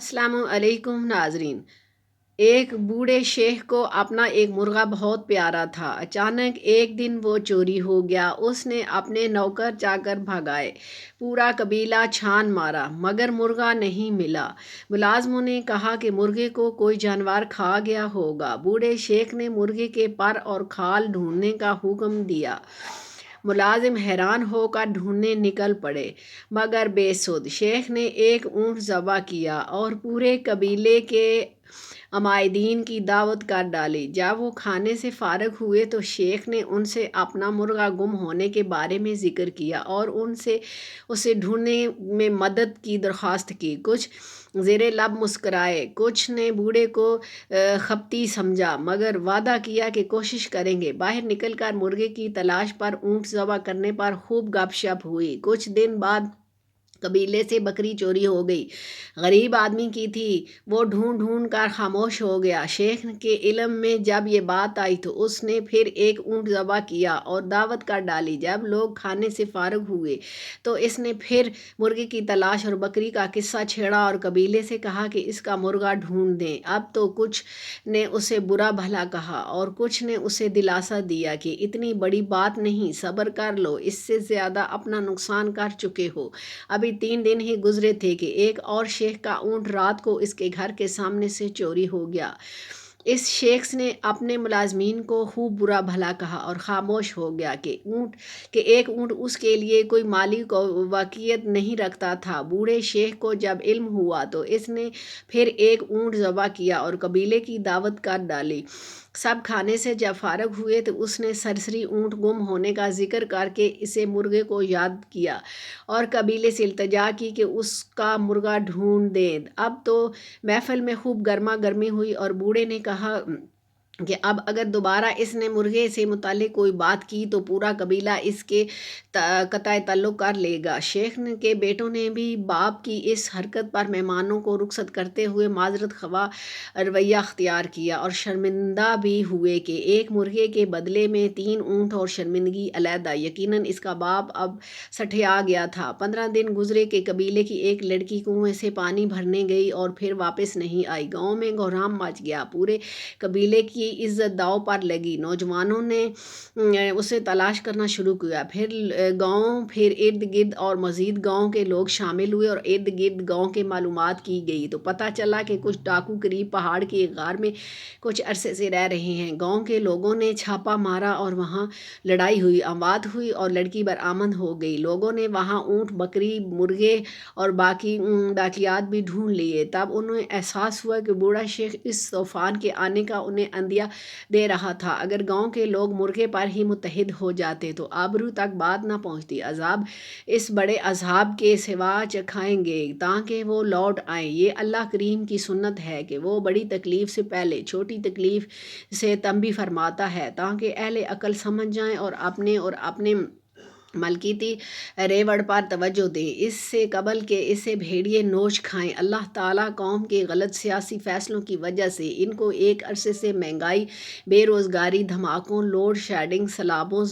अस्सलामु अलैकुम नाजरीन। एक बूढ़े शेख को अपना एक मुर्गा बहुत प्यारा था। अचानक एक दिन वो चोरी हो गया। उसने अपने नौकर चाकर भगाए, पूरा कबीला छान मारा, मगर मुर्गा नहीं मिला। मुलाजमों ने कहा कि मुर्गे को कोई जानवर खा गया होगा। बूढ़े शेख ने मुर्गे के पर और खाल ढूंढने का हुक्म दिया। मुलाजिम हैरान होकर ढूंढने निकल पड़े, मगर बेसुध। शेख ने एक ऊँट ज़बह किया और पूरे कबीले के अमायदीन की दावत कर डाली। जब वो खाने से फारग हुए तो शेख ने उनसे अपना मुर्गा गुम होने के बारे में ज़िक्र किया और उनसे उसे ढूंढने में मदद की दरख्वास्त की। कुछ ज़ेरे लब मुस्कराए, कुछ ने बूढ़े को खपती समझा, मगर वादा किया कि कोशिश करेंगे। बाहर निकलकर मुर्गे की तलाश पर ऊँट ज़बह करने पर खूब गपशप हुई। कुछ दिन बाद कबीले से बकरी चोरी हो गई। गरीब आदमी की थी। वो ढूंढ ढूंढ कर खामोश हो गया। शेख के इल्म में जब ये बात आई तो उसने फिर एक ऊँट ज़बह किया और दावत कर डाली। जब लोग खाने से फारग हुए तो इसने फिर मुर्गे की तलाश और बकरी का किस्सा छेड़ा और कबीले से कहा कि इसका मुर्गा ढूंढ दें। अब तो कुछ ने उसे बुरा भला कहा और कुछ ने उसे दिलासा दिया कि इतनी बड़ी बात नहीं, सब्र कर लो, इससे ज़्यादा अपना नुकसान कर चुके हो। अभी 3 दिन ही गुजरे थे कि एक और शेख का ऊँट रात को इसके घर के सामने से चोरी हो गया। इस शेख ने अपने मुलाजमीन को खूब बुरा भला कहा और खामोश हो गया कि एक ऊँट उसके लिए कोई माली को वकीयत नहीं रखता था। बूढ़े शेख को जब इल्म हुआ तो इसने फिर एक ऊँट ज़बह किया और कबीले की दावत कर डाली। सब खाने से जब फारग हुए तो उसने सरसरी ऊँट गुम होने का जिक्र करके इसे मुर्गे को याद किया और कबीले से इल्तजा की कि उसका मुर्गा ढूंढ दें। अब तो महफिल में खूब गर्मा गर्मी हुई और बूढ़े ने कहा कि अब अगर दोबारा इसने मुर्गे से मुतालिक कोई बात की तो पूरा कबीला इसके कतई तल्लुक़ कर लेगा। शेख के बेटों ने भी बाप की इस हरकत पर मेहमानों को रुखसत करते हुए माजरत ख्वाह रवैया अख्तियार किया और शर्मिंदा भी हुए कि एक मुर्गे के बदले में 3 ऊँट और शर्मिंदगी अलहदा। यकीनन इसका बाप अब सठिया गया था। 15 दिन गुजरे कि कबीले की एक लड़की कुएं से पानी भरने गई और फिर वापस नहीं आई। गाँव में कोहराम मच गया। पूरे कबीले की इज्जत दांव पर लगी। नौजवानों ने उसे तलाश करना शुरू किया। फिर गांव, फिर इर्द गिर्द और मज़ीद गांव के लोग शामिल हुए और इर्द गिर्द गांव के मालूमात की गई तो पता चला कि कुछ डाकू करीब पहाड़ की एक गार में कुछ अरसे से रह रहे हैं। गांव के लोगों ने छापा मारा और वहां लड़ाई हुई, आबाद हुई और लड़की बरामद हो गई। लोगों ने वहां ऊँट, बकरी, मुर्गे और बाकी बाकियात भी ढूंढ लिए। तब उन्हें एहसास हुआ कि बूढ़ा शेख इस तूफान के आने का उन्हें अंदिया दे रहा था। अगर गांव के लोग मुर्गे पर ही मुत्तहिद हो जाते तो आबरू तक बात न पहुंचती। अजाब इस बड़े अजाब के सिवा चखाएंगे ताकि वो लौट आए। ये अल्लाह करीम की सुन्नत है कि वो बड़ी तकलीफ़ से पहले छोटी तकलीफ़ से तंबी फरमाता है ताकि अहले अकल समझ जाएं और अपने मलकीती रेवड़ पर तवज्जो दें। इससे कबल के इसे भेड़िए नोच खाएं। अल्लाह ताला कौम के गलत सियासी फ़ैसलों की वजह से इनको एक अरसे से महंगाई, बेरोज़गारी, धमाकों, लोड शेडिंग, सैलाबों,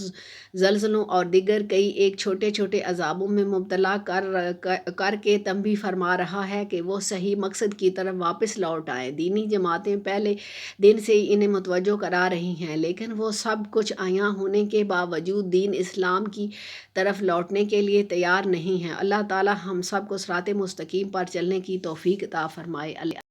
ज़लज़लों और दिगर कई एक छोटे छोटे अजाबों में मुब्तला करके तंबी फरमा रहा है कि वो सही मकसद की तरफ वापस लौट आए। दीनी जमातें पहले दिन से ही इन्हें मुतवज्जो करा रही हैं, लेकिन वो सब कुछ आया होने के बावजूद दीन इस्लाम की तरफ लौटने के लिए तैयार नहीं हैं। अल्लाह ताला हम सब को सिराते मुस्तकीम पर चलने की तौफीक अता फरमाए।